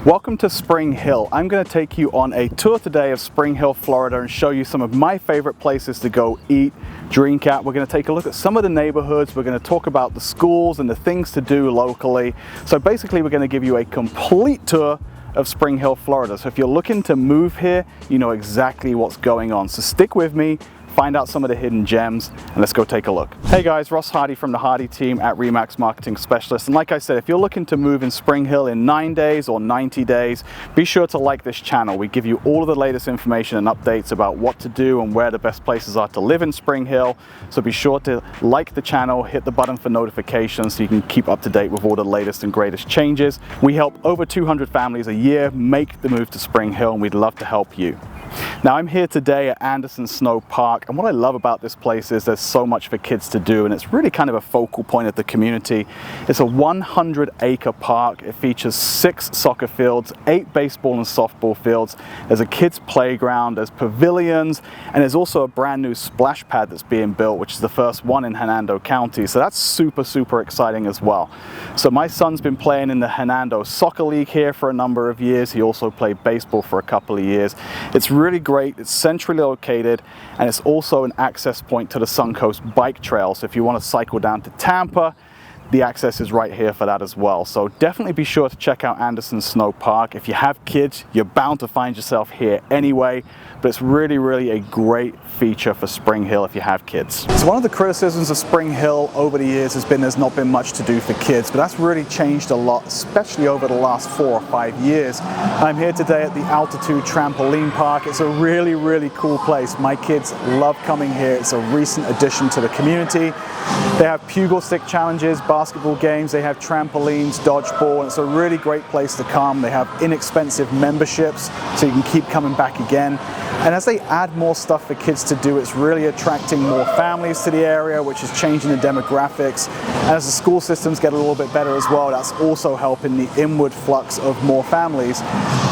Welcome to Spring Hill. I'm going to take you on a tour today of Spring Hill, Florida, and show you some of my favorite places to go eat, drink at. We're going to take a look at some of the neighborhoods. We're going to talk about the schools and the things to do locally. So basically, we're going to give you a complete tour of Spring Hill, Florida. So if you're looking to move here, you know exactly what's going on. So stick with me, find out some of the hidden gems, and let's go take a look. Hey guys, Ross Hardy from the Hardy team at Remax Marketing Specialist. And like I said, if you're looking to move in Spring Hill in 9 days or 90 days, be sure to like this channel. We give you all of the latest information and updates about what to do and where the best places are to live in Spring Hill. So be sure to like the channel, hit the button for notifications so you can keep up to date with all the latest and greatest changes. We help over 200 families a year make the move to Spring Hill, and we'd love to help you. Now I'm here today at Anderson Snow Park, and what I love about this place is there's so much for kids to do, and it's really kind of a focal point of the community. It's a 100-acre park. It features 6 soccer fields, 8 baseball and softball fields. There's a kids playground, there's pavilions, and there's also a brand new splash pad that's being built, which is the first one in Hernando County. So that's super exciting as well. So my son's been playing in the Hernando Soccer League here for a number of years. He also played baseball for a couple of years. It's really great. It's centrally located, and it's also an access point to the Suncoast Bike Trail. So if you want to cycle down to Tampa, the access is right here for that as well. So definitely be sure to check out Anderson Snow Park. If you have kids, you're bound to find yourself here anyway, but it's really a great feature for Spring Hill if you have kids. So one of the criticisms of Spring Hill over the years has been there's not been much to do for kids, but that's really changed a lot, especially over the last 4 or 5 years. I'm here today at the Altitude Trampoline Park. It's a really cool place. My kids love coming here. It's a recent addition to the community. They have pugil stick challenges, basketball games, they have trampolines, dodgeball, and it's a really great place to come. They have inexpensive memberships, so you can keep coming back again. And as they add more stuff for kids to do, it's really attracting more families to the area, which is changing the demographics. And as the school systems get a little bit better as well, that's also helping the inward flux of more families.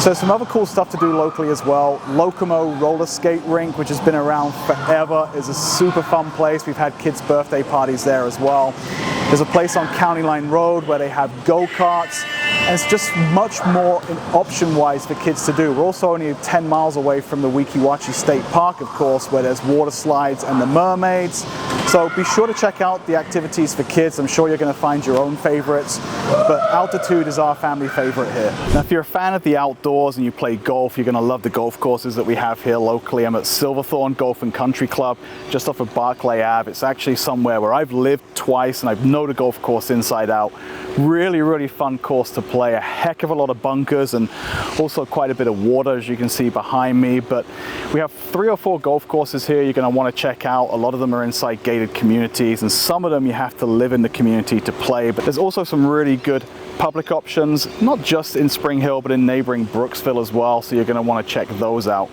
So some other cool stuff to do locally as well. Locomo roller skate rink, which has been around forever, is a super fun place. We've had kids' birthday parties there as well. There's a place on County Line Road where they have go-karts, and it's just much more option-wise for kids to do. We're also only 10 miles away from the Weeki Wachee State Park, of course, where there's water slides and the mermaids. So be sure to check out the activities for kids. I'm sure you're going to find your own favorites, but Altitude is our family favorite here. Now, if you're a fan of the outdoors and you play golf, you're going to love the golf courses that we have here locally. I'm at Silverthorne Golf and Country Club, just off of Barclay Ave. It's actually somewhere where I've lived twice, and I know the golf course inside out. Really fun course to play. A heck of a lot of bunkers and also quite a bit of water, as you can see behind me. But we have 3 or 4 golf courses here you're going to want to check out. A lot of them are inside gated communities, and some of them you have to live in the community to play. But there's also some really good public options, not just in Spring Hill, but in neighboring Brooksville as well. So you're going to want to check those out.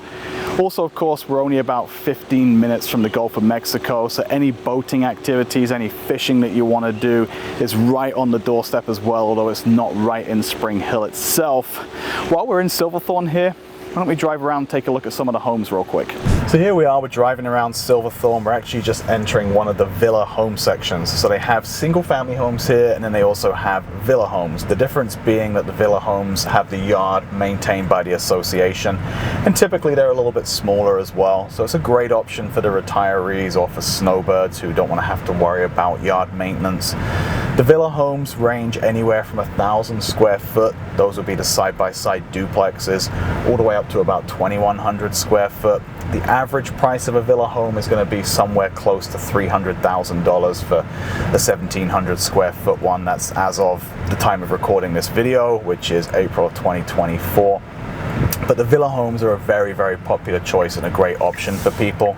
Also, of course, we're only about 15 minutes from the Gulf of Mexico, so any boating activities, any fishing that you want to do is right on the doorstep as well, although it's not right in Spring Hill itself. While we're in Silverthorne here, why don't we drive around and take a look at some of the homes real quick. So here we are, we're driving around Silverthorne. We're actually just entering one of the villa home sections. So they have single family homes here, and then they also have villa homes. The difference being that the villa homes have the yard maintained by the association, and typically they're a little bit smaller as well. So it's a great option for the retirees or for snowbirds who don't want to have to worry about yard maintenance. The villa homes range anywhere from 1,000 square foot, those would be the side-by-side duplexes, all the way up to about 2,100 square foot. The average price of a villa home is going to be somewhere close to $300,000 for the 1,700 square foot one. That's as of the time of recording this video, which is April 2024. But the villa homes are a very popular choice and a great option for people.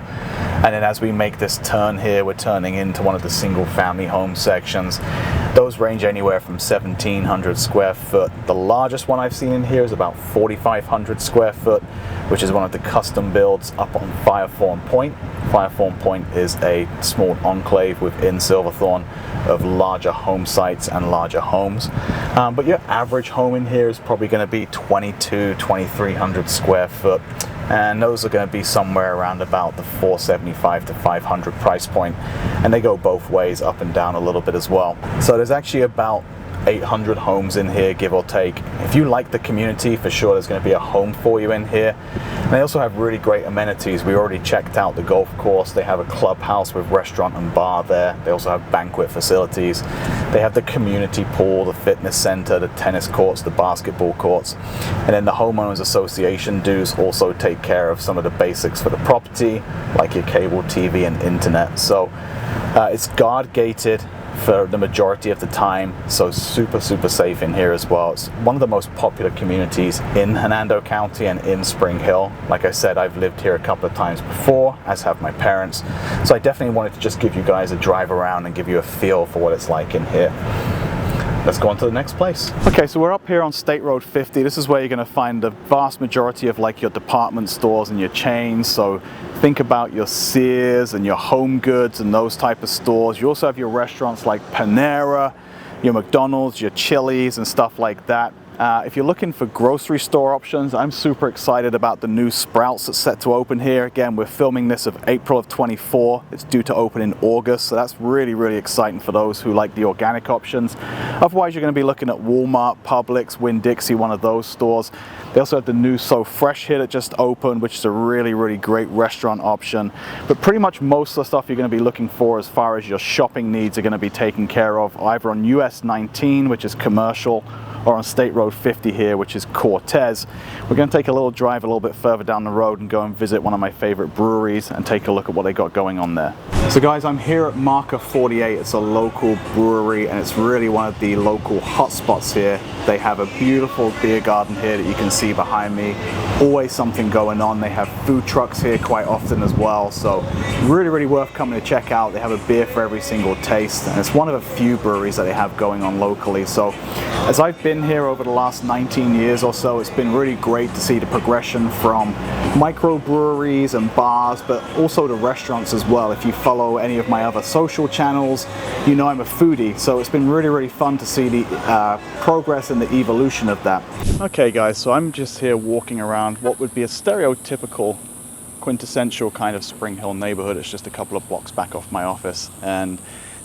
And then as we make this turn here, we're turning into one of the single family home sections. Those range anywhere from 1,700 square foot. The largest one I've seen in here is about 4,500 square foot, which is one of the custom builds up on Firethorn Point. Firethorn Point is a small enclave within Silverthorne of larger home sites and larger homes. But your average home in here is probably going to be 2,300 square foot. And those are going to be somewhere around about the $475 to $500 price point, and they go both ways, up and down a little bit as well. So there's actually about 800 homes in here, give or take. If you like the community, for sure there's going to be a home for you in here. And they also have really great amenities. We already checked out the golf course. They have a clubhouse with restaurant and bar there. They also have banquet facilities. They have the community pool, the fitness center, the tennis courts, the basketball courts. And then the homeowners association dues also take care of some of the basics for the property, like your cable TV and internet. So it's guard gated for the majority of the time, so super safe in here as well. It's one of the most popular communities in Hernando County and in Spring Hill. Like I said, I've lived here a couple of times before, as have my parents, so I definitely wanted to just give you guys a drive around and give you a feel for what it's like in here. Let's go on to the next place. Okay, so we're up here on State Road 50. This is where you're going to find the vast majority of like your department stores and your chains. So think about your Sears and your Home Goods and those type of stores. You also have your restaurants like Panera, your McDonald's, your Chili's and stuff like that. If you're looking for grocery store options, I'm super excited about the new Sprouts that's set to open here. Again, we're filming this of April of 24. It's due to open in August, so that's really exciting for those who like the organic options. Otherwise, you're going to be looking at Walmart, Publix, Winn-Dixie, one of those stores. They also have the new So Fresh here that just opened, which is a really great restaurant option. But pretty much most of the stuff you're going to be looking for as far as your shopping needs are going to be taken care of either on US 19, which is commercial, or on State Road 50 here, which is Cortez. We're going to take a little drive a little bit further down the road and go and visit one of my favorite breweries and take a look at what they got going on there. So guys, I'm here at Marker 48. It's a local brewery and it's really one of the local hotspots here. They have a beautiful beer garden here that you can see behind me. Always something going on. They have food trucks here quite often as well, so really worth coming to check out. They have a beer for every single taste, and it's one of a few breweries that they have going on locally. So as I've been here over the last 19 years or so, it's been really great to see the progression from microbreweries and bars, but also the restaurants as well. If you follow any of my other social channels, you know I'm a foodie, so it's been really fun to see the progress and the evolution of that. Okay guys, so I'm just here walking around what would be a stereotypical quintessential kind of Spring Hill neighborhood. It's just a couple of blocks back off my office, and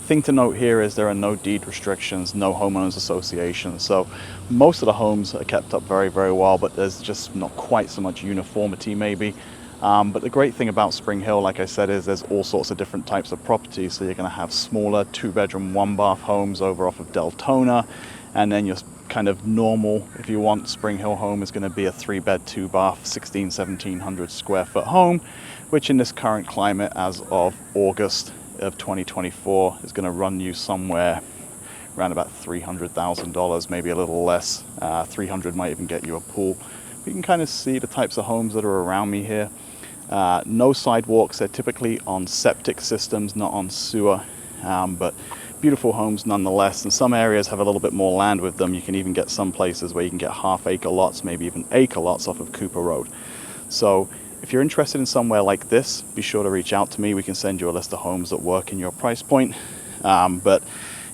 thing to note here is there are no deed restrictions, no homeowners associations, so most of the homes are kept up very well, but there's just not quite so much uniformity maybe. But the great thing about Spring Hill, like I said, is there's all sorts of different types of properties. So you're going to have smaller 2-bedroom 1-bath homes over off of Deltona, and then your kind of normal, if you want, Spring Hill home is going to be a 3-bed 2-bath 1700 square foot home, which in this current climate as of August of 2024 is going to run you somewhere around about $300,000, maybe a little less. 300 might even get you a pool. But you can kind of see the types of homes that are around me here. No sidewalks. They're typically on septic systems, not on sewer, but beautiful homes nonetheless. And some areas have a little bit more land with them. You can even get some places where you can get half-acre lots, maybe even acre lots off of Cooper Road. So if you're interested in somewhere like this, be sure to reach out to me. We can send you a list of homes that work in your price point. But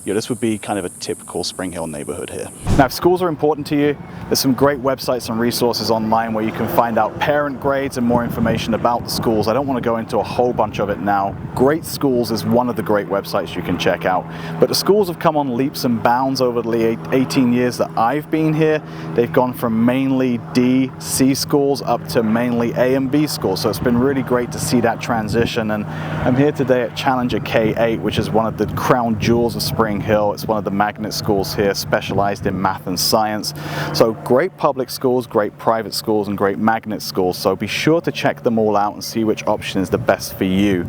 you know, this would be kind of a typical Spring Hill neighborhood here. Now, if schools are important to you, there's some great websites and resources online where you can find out parent grades and more information about the schools. I don't want to go into a whole bunch of it now. Great Schools is one of the great websites you can check out. But the schools have come on leaps and bounds over the 18 years that I've been here. They've gone from mainly D, C schools up to mainly A and B schools. So it's been really great to see that transition. And I'm here today at Challenger K-8, which is one of the crown jewels of Spring Hill. It's one of the magnet schools here, specialized in math and science. So great public schools, great private schools, and great magnet schools. So be sure to check them all out and see which option is the best for you.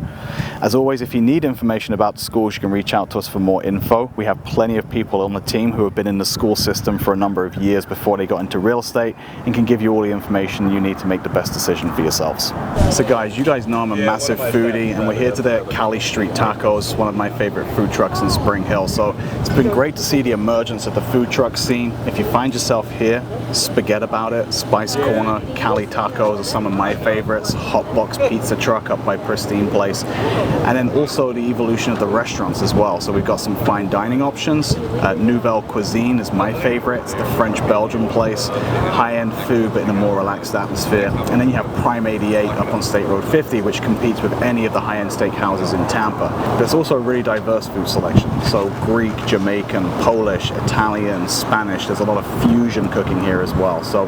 As always, if you need information about the schools, you can reach out to us for more info. We have plenty of people on the team who have been in the school system for a number of years before they got into real estate and can give you all the information you need to make the best decision for yourselves. So guys, you guys know I'm a massive foodie, and we're here today at Cali Street Tacos, one of my favorite food trucks in Spring Hill. So it's been great to see the emergence of the food truck scene. If you find yourself here, spaghetti about it, Spice Corner, Cali Tacos are some of my favorites, Hotbox Pizza Truck up by Pristine Place, and then also the evolution of the restaurants as well. So we've got some fine dining options. Nouvelle Cuisine is my favorite. It's the French-Belgian place, high-end food but in a more relaxed atmosphere. And then you have Prime 88 up on State Road 50, which competes with any of the high-end steakhouses in Tampa. There's also a really diverse food selection. So Greek, Jamaican, Polish, Italian, Spanish. There's a lot of fusion cooking here as well. So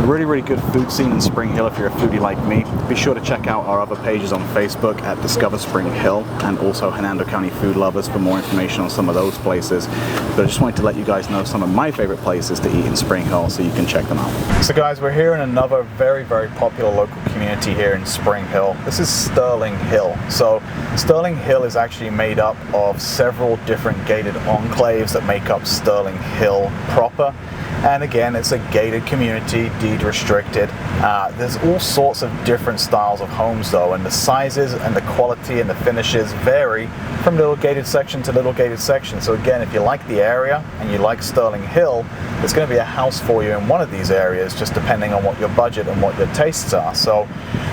really, really good food scene in Spring Hill if you're a foodie like me. Be sure to check out our other pages on Facebook at Discover Spring Hill and also Hernando County Food Lovers for more information on some of those places. But I just wanted to let you guys know some of my favorite places to eat in Spring Hill so you can check them out. So guys, we're here in another very, very popular local community here in Spring Hill. This is Sterling Hill. So Sterling Hill is actually made up of several different gated enclaves that make up Sterling Hill proper. And again, it's a gated community, deed restricted. There's all sorts of different styles of homes though, and the sizes and the quality and the finishes vary from little gated section to little gated section. So again, if you like the area and you like Sterling Hill, there's going to be a house for you in one of these areas, just depending on what your budget and what your tastes are. So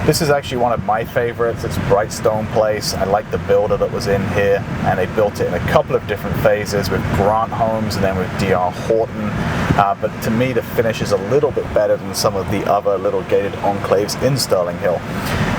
this is actually one of my favorites. It's Brightstone Place. I like the builder that was in here, and they built it in a couple of different phases with Grant Homes and then with D.R. Horton. But to me, the finish is a little bit better than some of the other little gated enclaves in Sterling Hill.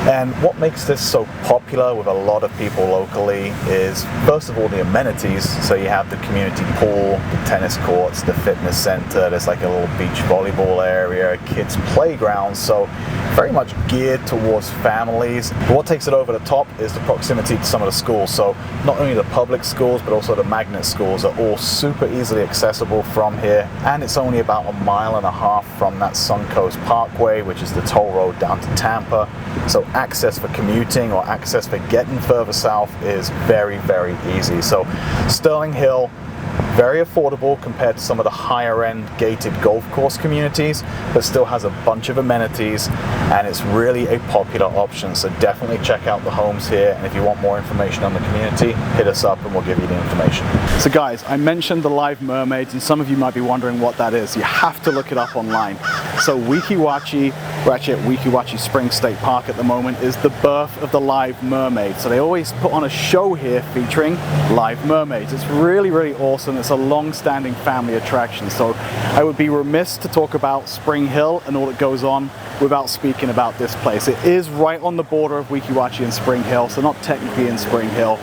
And what makes this so popular with a lot of people locally is, first of all, the amenities. So you have the community pool, the tennis courts, the fitness center, there's like a little beach volleyball area, kids playground, so very much geared towards families. But what takes it over the top is the proximity to some of the schools. So not only the public schools, but also the magnet schools are all super easily accessible from here. And it's only about 1.5 miles from that Suncoast Parkway, which is the toll road down to Tampa. So access for commuting or access for getting further south is very, very easy. So Sterling Hill, very affordable compared to some of the higher end gated golf course communities, but still has a bunch of amenities, and it's really a popular option. So definitely check out the homes here, and if you want more information on the community, hit us up and we'll give you the information. So guys, I mentioned the live mermaids, and some of you might be wondering what that is. You have to look it up online. So Weeki Wachee, we're actually at Weeki Wachee Spring State Park at the moment, is the birth of the live mermaid. So they always put on a show here featuring live mermaids. It's really, really awesome. It's a long-standing family attraction. So I would be remiss to talk about Spring Hill and all that goes on without speaking about this place. It is right on the border of Weeki Wachee and Spring Hill, so not technically in Spring Hill,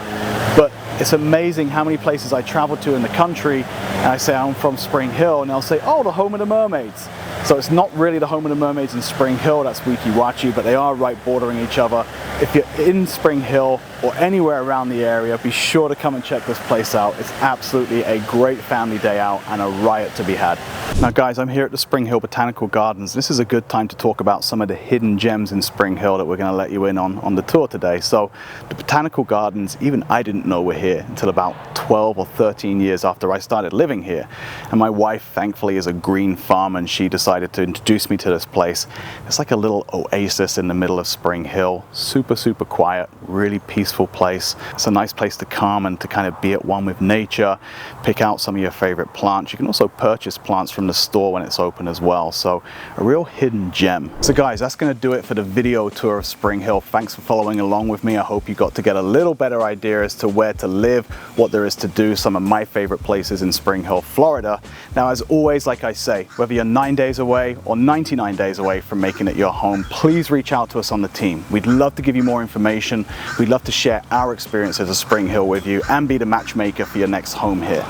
but it's amazing how many places I travel to in the country and I say I'm from Spring Hill and they'll say, oh, the home of the mermaids. So it's not really the home of the mermaids in Spring Hill, that's Weeki Wachee, but they are right bordering each other. If you're in Spring Hill or anywhere around the area, be sure to come and check this place out. It's absolutely a great family day out and a riot to be had. Now guys, I'm here at the Spring Hill Botanical Gardens. This is a good time to talk about some of the hidden gems in Spring Hill that we're going to let you in on the tour today. So the Botanical Gardens, even I didn't know were here until about 12 or 13 years after I started living here. And my wife, thankfully, is a green farmer, and she decided to introduce me to this place. It's like a little oasis in the middle of Spring Hill. Super, super quiet, really peaceful place. It's a nice place to come and to kind of be at one with nature, pick out some of your favorite plants. You can also purchase plants from the store when it's open as well. So a real hidden gem. So guys, that's going to do it for the video tour of Spring Hill. Thanks for following along with me. I hope you got to get a little better idea as to where to live, what there is to do, some of my favorite places in Spring Hill, Florida. Now, as always, like I say, whether you're 9 days away or 99 days away from making it your home, please reach out to us on the team. We'd love to give you more information. We'd love to share our experiences of Spring Hill with you and be the matchmaker for your next home here.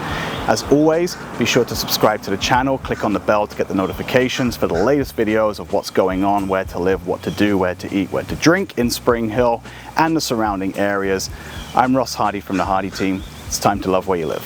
As always, be sure to subscribe to the channel, click on the bell to get the notifications for the latest videos of what's going on, where to live, what to do, where to eat, where to drink in Spring Hill and the surrounding areas. I'm Ross Hardy from the Hardy team. It's time to love where you live.